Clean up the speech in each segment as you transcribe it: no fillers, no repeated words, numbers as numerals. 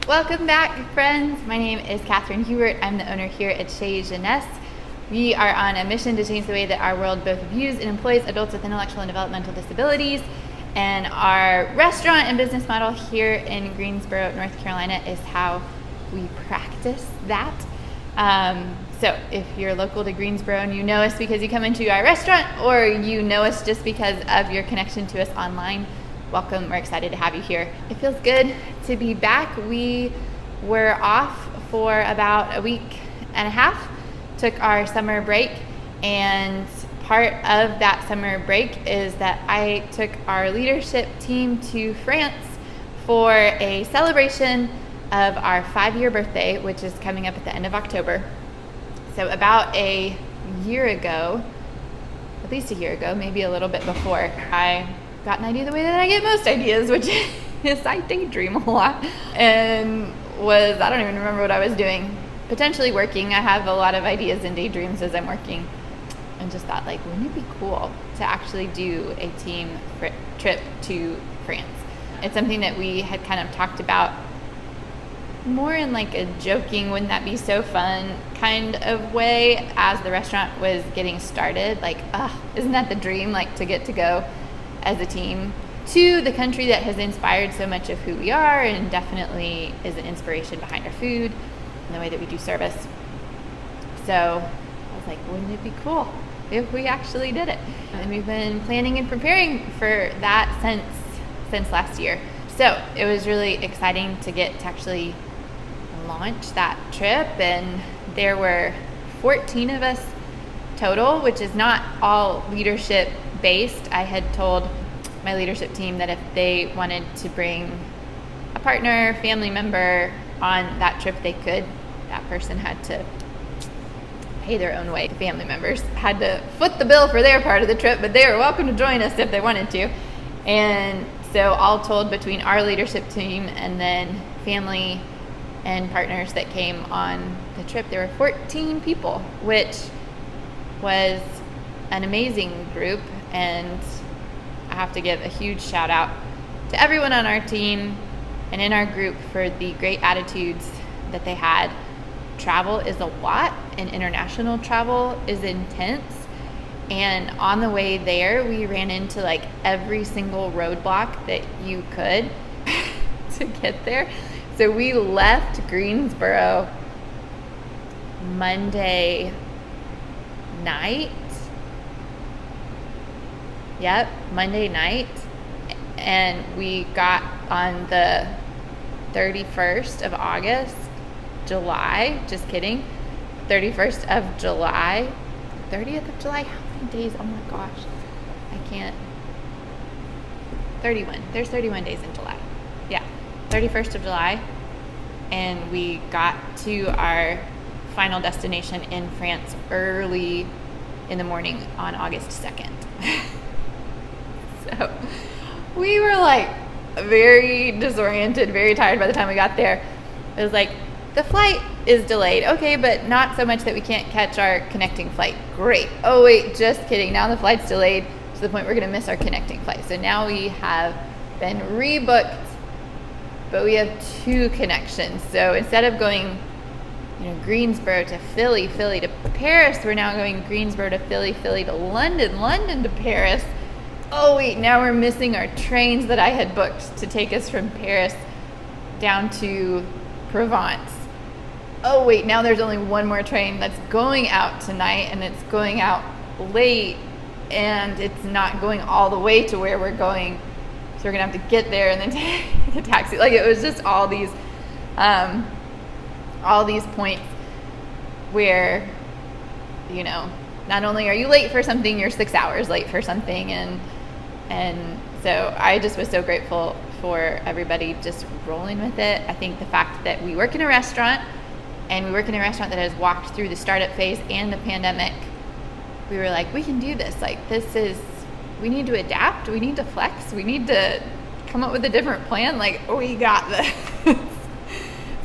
Welcome back, friends. My name is Kathryn Hubert. I'm the owner here at Chez, Genèse. We are on a mission to change the way that our world both views and employs adults with intellectual and developmental disabilities. And our restaurant and business model here in Greensboro, North Carolina is how we practice that. So if you're local to Greensboro and you know us because you come into our restaurant, or you know us just because of your connection to us online, welcome. We're excited to have you here. It feels good to be back. We were off for about a week and a half, took our summer break, and part of that summer break is that I took our leadership team to France for a celebration of our 5-year birthday, which is coming up at the end of October. So about a year ago, at least a year ago, maybe a little bit before, I got an idea the way that I get most ideas, which is I daydream a lot, and I don't even remember what I was doing, potentially working. I have a lot of ideas and daydreams as I'm working, and just thought, like, wouldn't it be cool to actually do a team trip to France? It's something that we had kind of talked about more in like a joking, wouldn't that be so fun kind of way as the restaurant was getting started. Like, isn't that the dream, like, to get to go as a team to the country that has inspired so much of who we are and definitely is an inspiration behind our food and the way that we do service. So I was like, wouldn't it be cool if we actually did it? And we've been planning and preparing for that since last year. So it was really exciting to get to actually launch that trip, and there were 14 of us total, which is not all leadership based. I had told my leadership team that if they wanted to bring a partner, family member on that trip, they could. That person had to pay their own way. The family members had to foot the bill for their part of the trip, but they were welcome to join us if they wanted to. And so all told, between our leadership team and then family and partners that came on the trip, there were 14 people, which was an amazing group. And I have to give a huge shout out to everyone on our team and in our group for the great attitudes that they had. Travel is a lot, and international travel is intense. And on the way there, we ran into like every single roadblock that you could to get there. So we left Greensboro Monday night. Yep, Monday night. And we got on the 31st of August, July, just kidding, 31st of July, 30th of July, how many days? Oh my gosh, I can't, 31, there's 31 days in July, yeah, 31st of July, and we got to our final destination in France early in the morning on August 2nd. So we were like very disoriented, very tired by the time we got there. It was like, the flight is delayed. Okay, but not so much that we can't catch our connecting flight. Great. Oh wait, just kidding. Now the flight's delayed to the point we're going to miss our connecting flight. So now we have been rebooked, but we have 2 connections. So instead of going, Greensboro to Philly, Philly to Paris, we're now going Greensboro to Philly, Philly to London, London to Paris. Oh wait, now we're missing our trains that I had booked to take us from Paris down to Provence. Oh wait, now there's only one more train that's going out tonight, and it's going out late, and it's not going all the way to where we're going. So we're gonna have to get there and then take a taxi. Like, it was just all these points where, not only are you late for something, you're 6 hours late for something, and so I just was so grateful for everybody just rolling with it. I think the fact that we work in a restaurant, and we work in a restaurant that has walked through the startup phase and the pandemic, we were like, we can do this. Like, we need to adapt, we need to flex, we need to come up with a different plan. Like, we got this.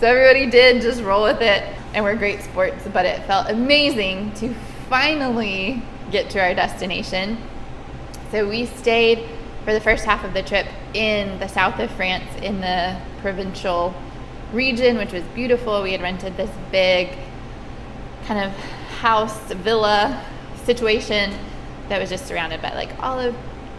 So everybody did just roll with it, and we're great sports, but it felt amazing to finally get to our destination. So we stayed for the first half of the trip in the south of France, in the provincial region, which was beautiful. We had rented this big kind of house, villa situation that was just surrounded by like olive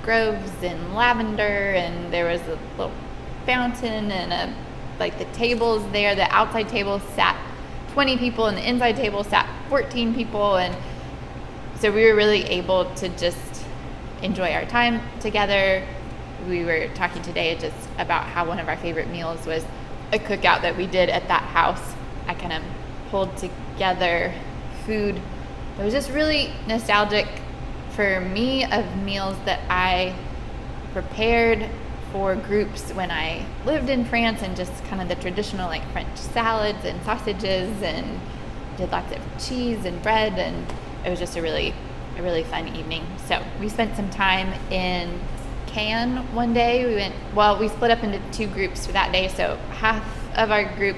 groves and lavender, and there was a little fountain and like the tables there. The outside tables sat 20 people and the inside table sat 14 people, and so we were really able to just enjoy our time together. We were talking today just about how one of our favorite meals was a cookout that we did at that house. I kind of pulled together food that was just really nostalgic for me of meals that I prepared for groups when I lived in France, and just kind of the traditional like French salads and sausages, and did lots of cheese and bread, and it was just a really fun evening. So we spent some time in Cannes one day. We split up into two groups for that day. So half of our group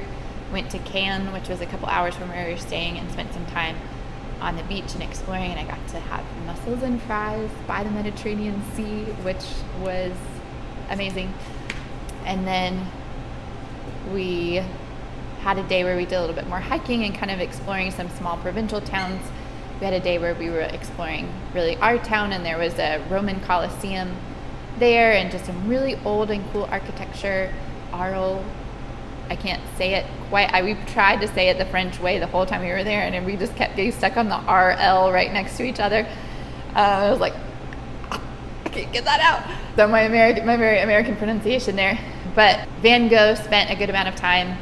went to Cannes, which was a couple hours from where we were staying, and spent some time on the beach and exploring, and I got to have mussels and fries by the Mediterranean Sea, which was amazing. And then we had a day where we did a little bit more hiking and kind of exploring some small provincial towns. We had a day where we were exploring really our town, and there was a Roman Colosseum there and just some really old and cool architecture. Arles, I can't say it quite. We tried to say it the French way the whole time we were there, and we just kept getting stuck on the RL right next to each other. I was like, I can't get that out. So my very American pronunciation there. But Van Gogh spent a good amount of time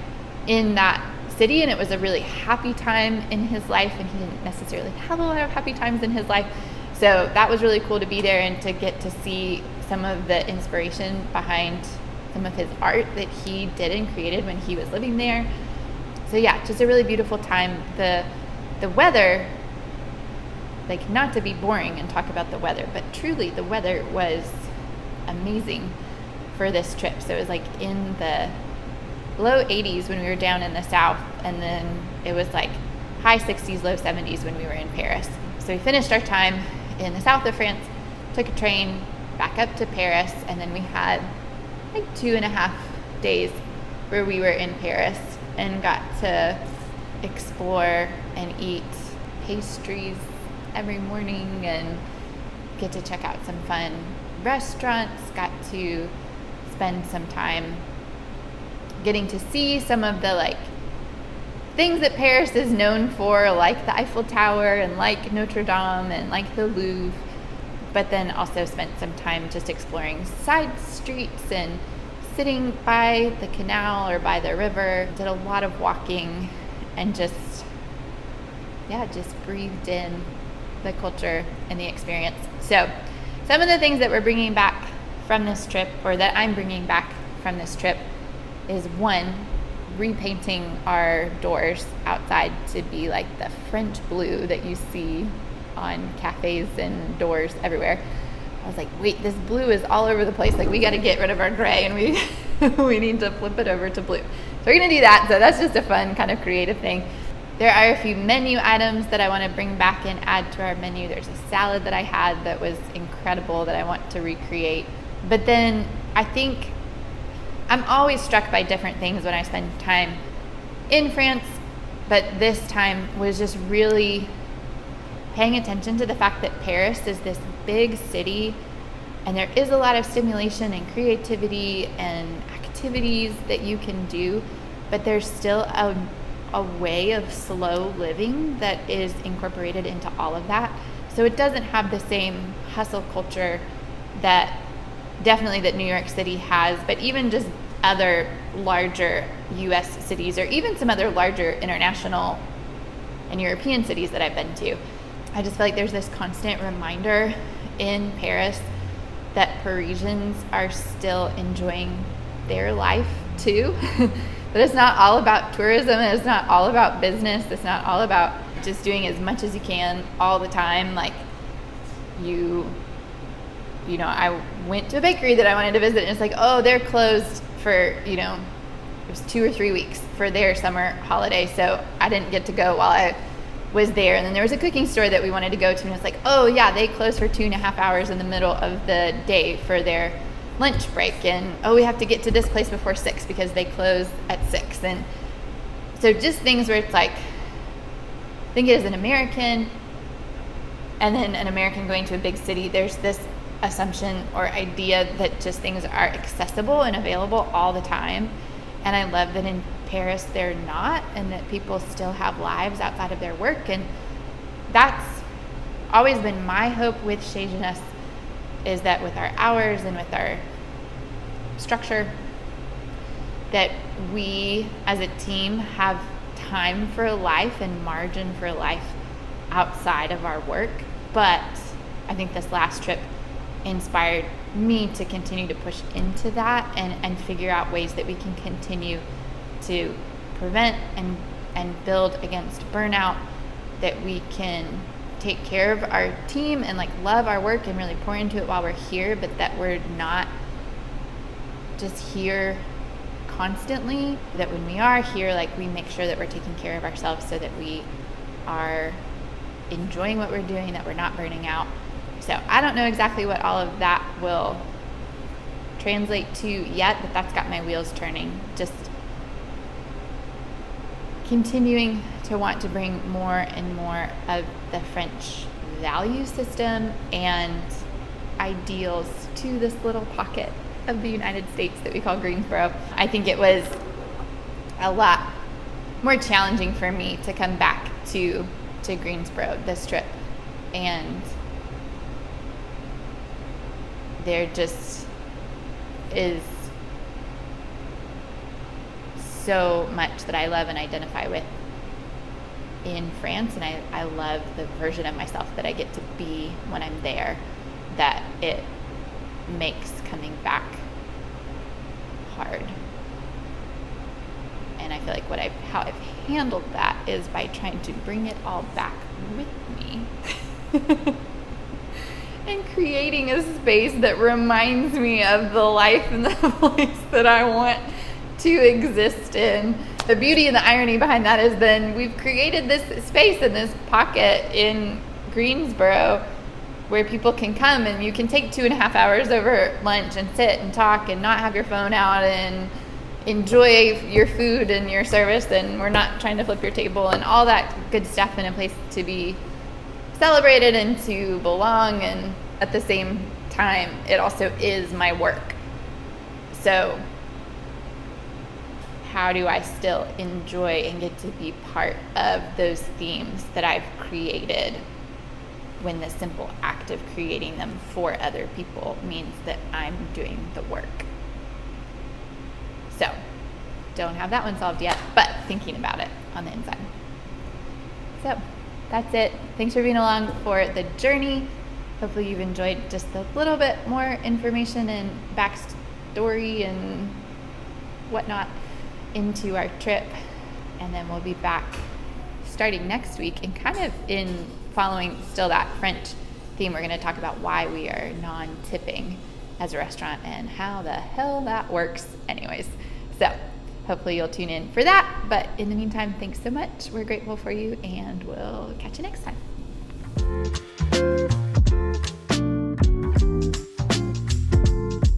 in that city, and it was a really happy time in his life, and he didn't necessarily have a lot of happy times in his life. So that was really cool to be there and to get to see some of the inspiration behind some of his art that he did and created when he was living there. So yeah, just a really beautiful time. The weather, like, not to be boring and talk about the weather, but truly the weather was amazing for this trip. So it was like in the low 80s when we were down in the south, and then it was like high 60s, low 70s when we were in Paris. So we finished our time in the south of France, took a train back up to Paris, and then we had like 2.5 days where we were in Paris and got to explore and eat pastries every morning and get to check out some fun restaurants, got to spend some time getting to see some of the like things that Paris is known for, like the Eiffel Tower and like Notre Dame and like the Louvre, but then also spent some time just exploring side streets and sitting by the canal or by the river. Did a lot of walking and just breathed in the culture and the experience. So some of the things that we're bringing back from this trip, or that I'm bringing back from this trip, is one, repainting our doors outside to be like the French blue that you see on cafes and doors everywhere. I was like, wait, this blue is all over the place. Like, we got to get rid of our gray, and we need to flip it over to blue. So we're going to do that. So that's just a fun kind of creative thing. There are a few menu items that I want to bring back and add to our menu. There's a salad that I had that was incredible that I want to recreate. But then I think I'm always struck by different things when I spend time in France, but this time was just really paying attention to the fact that Paris is this big city, and there is a lot of stimulation and creativity and activities that you can do, but there's still a way of slow living that is incorporated into all of that. So it doesn't have the same hustle culture that New York City has, but even just other larger US cities, or even some other larger international and European cities that I've been to. I just feel like there's this constant reminder in Paris that Parisians are still enjoying their life too. But it's not all about tourism, and it's not all about business. It's not all about just doing as much as you can all the time. Like, I went to a bakery that I wanted to visit, and it's like, oh, they're closed for, it was 2 or 3 weeks for their summer holiday, so I didn't get to go while I was there. And then there was a cooking store that we wanted to go to, and it's like, oh yeah, they closed for 2.5 hours in the middle of the day for their lunch break, and we have to get to this place before 6 because they close at 6. And so just things where it's like, think it as an American, and then an American going to a big city, there's this assumption or idea that just things are accessible and available all the time. And I love that in Paris they're not, and that people still have lives outside of their work. And that's always been my hope with Chez, is that with our hours and with our structure, that we as a team have time for life and margin for life outside of our work. But I think this last trip inspired me to continue to push into that and figure out ways that we can continue to prevent and build against burnout, that we can take care of our team and like love our work and really pour into it while we're here, but that we're not just here constantly, that when we are here, like we make sure that we're taking care of ourselves so that we are enjoying what we're doing, that we're not burning out. So I don't know exactly what all of that will translate to yet, but that's got my wheels turning. Just continuing to want to bring more and more of the French value system and ideals to this little pocket of the United States that we call Greensboro. I think it was a lot more challenging for me to come back to Greensboro this trip, and there just is so much that I love and identify with in France, and I love the version of myself that I get to be when I'm there, that it makes coming back hard. And I feel like how I've handled that is by trying to bring it all back with me and creating a space that reminds me of the life and the place that I want to exist in. The beauty and the irony behind that is then we've created this space in this pocket in Greensboro where people can come and you can take 2.5 hours over lunch and sit and talk and not have your phone out and enjoy your food and your service, and we're not trying to flip your table and all that good stuff, in a place to be celebrated and to belong. And at the same time, it also is my work. So how do I still enjoy and get to be part of those themes that I've created, when the simple act of creating them for other people means that I'm doing the work? So, don't have that one solved yet, but thinking about it on the inside. So, that's it. Thanks for being along for the journey. Hopefully you've enjoyed just a little bit more information and backstory and whatnot into our trip. And then we'll be back starting next week, and kind of in following still that French theme. We're going to talk about why we are non-tipping as a restaurant and how the hell that works anyways. So hopefully you'll tune in for that. But in the meantime, thanks so much. We're grateful for you, and we'll catch you next time.